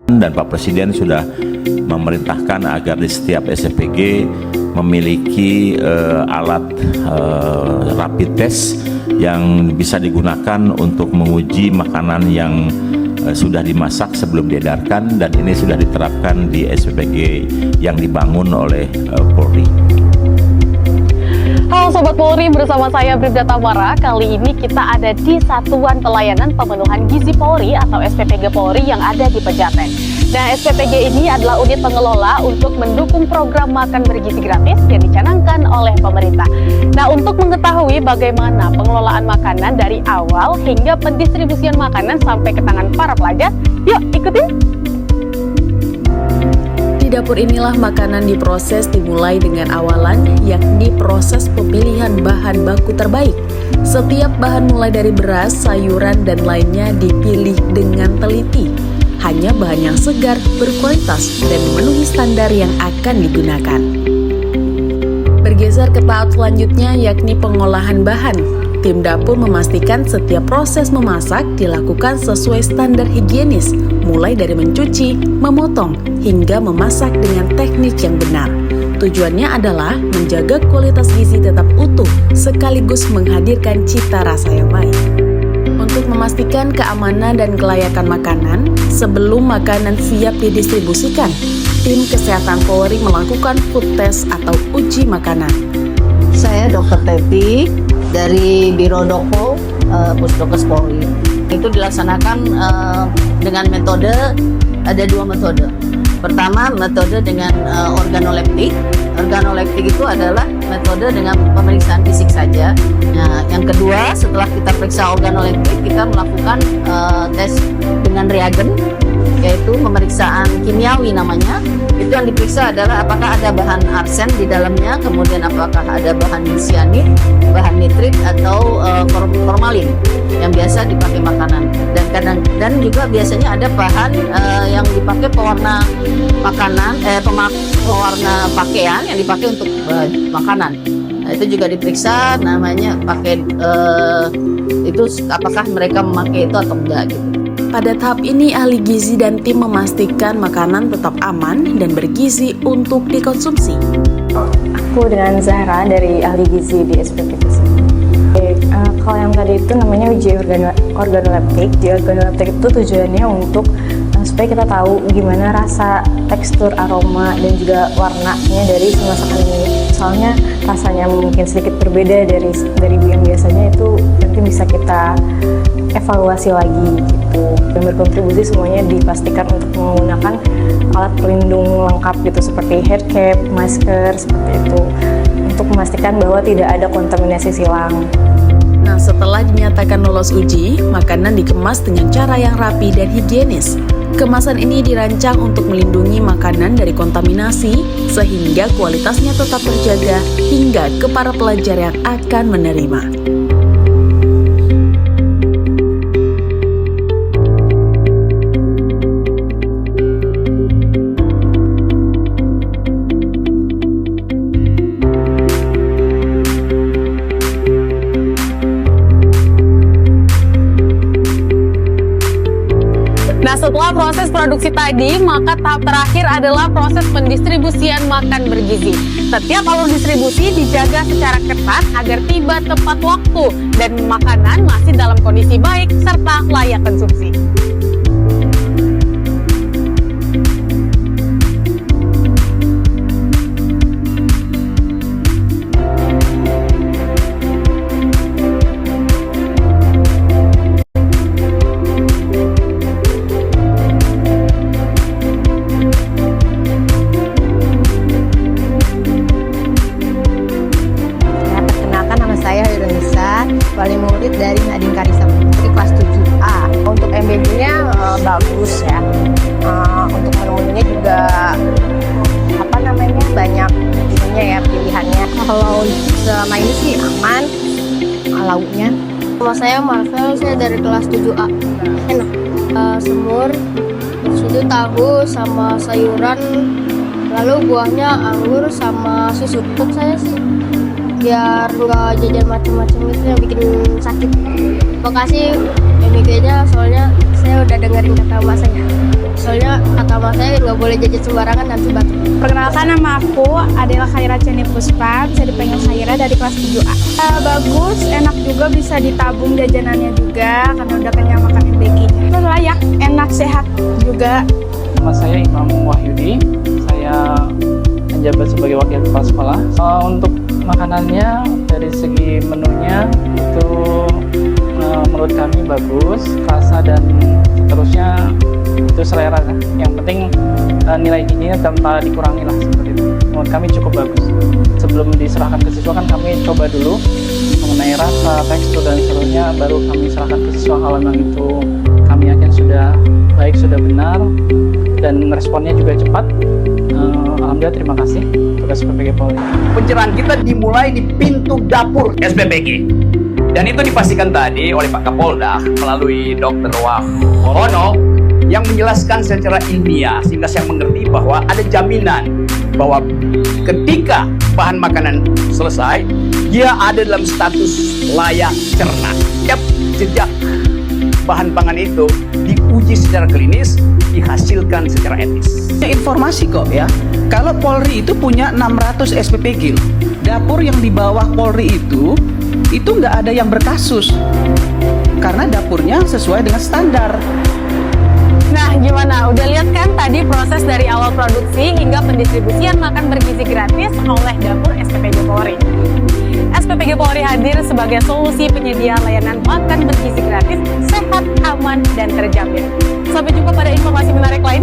Dan Pak Presiden sudah memerintahkan agar di setiap SPPG memiliki alat rapid test yang bisa digunakan untuk menguji makanan yang sudah dimasak sebelum diedarkan, dan ini sudah diterapkan di SPPG yang dibangun oleh Polri. Halo Sobat Polri, bersama saya Bribda Tamara. Kali ini kita ada di Satuan Pelayanan Pemenuhan Gizi Polri atau SPPG Polri yang ada di Pejaten. Nah, SPPG ini adalah unit pengelola untuk mendukung program makan bergizi gratis yang dicanangkan oleh pemerintah. Nah, untuk mengetahui bagaimana pengelolaan makanan dari awal hingga pendistribusian makanan sampai ke tangan para pelajar, yuk ikutin! Di dapur inilah makanan diproses dimulai dengan awalan, yakni proses pemilihan bahan baku terbaik. Setiap bahan mulai dari beras, sayuran, dan lainnya dipilih dengan teliti. Hanya bahan yang segar, berkualitas, dan memenuhi standar yang akan digunakan. Bergeser ke tahap selanjutnya, yakni pengolahan bahan. Tim dapur memastikan setiap proses memasak dilakukan sesuai standar higienis, mulai dari mencuci, memotong, hingga memasak dengan teknik yang benar. Tujuannya adalah menjaga kualitas gizi tetap utuh, sekaligus menghadirkan cita rasa yang baik. Untuk memastikan keamanan dan kelayakan makanan, sebelum makanan siap didistribusikan, tim kesehatan Polri melakukan food test atau uji makanan. Saya Dr. Teti dari Biro Doko Pusdokes Polri. Itu dilaksanakan dengan metode, ada dua metode. Pertama, metode dengan organoleptik. Organoleptik itu adalah metode dengan pemeriksaan fisik saja. Nah, yang kedua, setelah kita periksa organoleptik, kita melakukan tes dengan reagen, yaitu pemeriksaan kimiawi namanya. Itu yang diperiksa adalah apakah ada bahan arsen di dalamnya, kemudian apakah ada bahan sianid, bahan nitrit, atau formalin yang biasa dipakai makanan. Dan juga biasanya ada bahan yang dipakai pewarna makanan, pewarna pakaian yang dipakai untuk makanan. Nah, itu juga diperiksa, namanya pakai itu apakah mereka memakai itu atau enggak gitu. Pada tahap ini, ahli gizi dan tim memastikan makanan tetap aman dan bergizi untuk dikonsumsi. Aku dengan Zahra dari ahli gizi di SPPG. Kalau yang tadi itu namanya uji organoleptik. Di organoleptik itu tujuannya untuk supaya kita tahu gimana rasa, tekstur, aroma, dan juga warnanya dari si masakan ini. Soalnya rasanya mungkin sedikit berbeda dari yang biasanya, itu nanti bisa kita evaluasi lagi gitu. Dan berkontribusi semuanya dipastikan untuk menggunakan alat pelindung lengkap gitu, seperti hair cap, masker, seperti itu, untuk memastikan bahwa tidak ada kontaminasi silang. Nah, setelah dinyatakan lolos uji, makanan dikemas dengan cara yang rapi dan higienis. Kemasan ini dirancang untuk melindungi makanan dari kontaminasi, sehingga kualitasnya tetap terjaga hingga ke para pelajar yang akan menerima. Nah, setelah proses produksi tadi, maka tahap terakhir adalah proses pendistribusian makan bergizi. Setiap alur distribusi dijaga secara ketat agar tiba tepat waktu dan makanan masih dalam kondisi baik serta layak konsumsi. Wali murid dari Nadine Karisa Putri kelas 7A. Untuk MBG-nya bagus ya. Untuk menu-menunya juga banyak ininya ya, pilihannya. Kalau selama ini sih aman lauknya. Nama saya Marvel, saya dari kelas 7A. Enak. Semur, itu tahu sama sayuran, lalu buahnya anggur sama susu. Untuk saya sih biar nggak jajan macam-macam itu yang bikin sakit. Makasih MIG-nya, soalnya saya udah dengerin kata mas saya. Soalnya sama saya nggak boleh jajan sembarangan nanti batuk. Perkenalkan, nama aku adalah Khaira Ceni Puspa, bisa dipanggil Khaira, dari kelas 7A. Bagus, enak juga, bisa ditabung jajanannya juga karena udah kenyang makan MBG-nya. Layak, enak, sehat juga. Nama saya Imam Wahyudi, saya menjabat sebagai wakil kepala sekolah. Untuk makanannya dari segi menunya itu menurut kami bagus, rasa dan seterusnya itu selera. Yang penting nilai gizinya tanpa dikurangi lah, seperti itu. Menurut kami cukup bagus. Sebelum diserahkan ke siswa kan kami coba dulu mengenai rasa, tekstur dan seterusnya, baru kami serahkan ke siswa. Kalau memang itu kami yakin sudah baik, sudah benar, dan responnya juga cepat. Alhamdulillah, terima kasih tugas SPPG Polri. Pencerahan kita dimulai di pintu dapur SPPG. Dan itu dipastikan tadi oleh Pak Kapolda melalui Dr. Wahono yang menjelaskan secara ilmiah sehingga saya mengerti bahwa ada jaminan bahwa ketika bahan makanan selesai, dia ada dalam status layak cerna. Setiap jejak bahan pangan itu diuji secara klinis, dihasilkan secara etis. Informasi kok ya, kalau Polri itu punya 600 SPPG. Dapur yang di bawah Polri itu nggak ada yang berkasus karena dapurnya sesuai dengan standar. Nah, gimana? Udah lihat kan tadi proses dari awal produksi hingga pendistribusian makan bergizi gratis oleh dapur SPPG Polri. SPPG Polri hadir sebagai solusi penyedia layanan makan bergizi gratis, sehat, aman, dan terjamin. Sampai jumpa pada informasi menarik lain.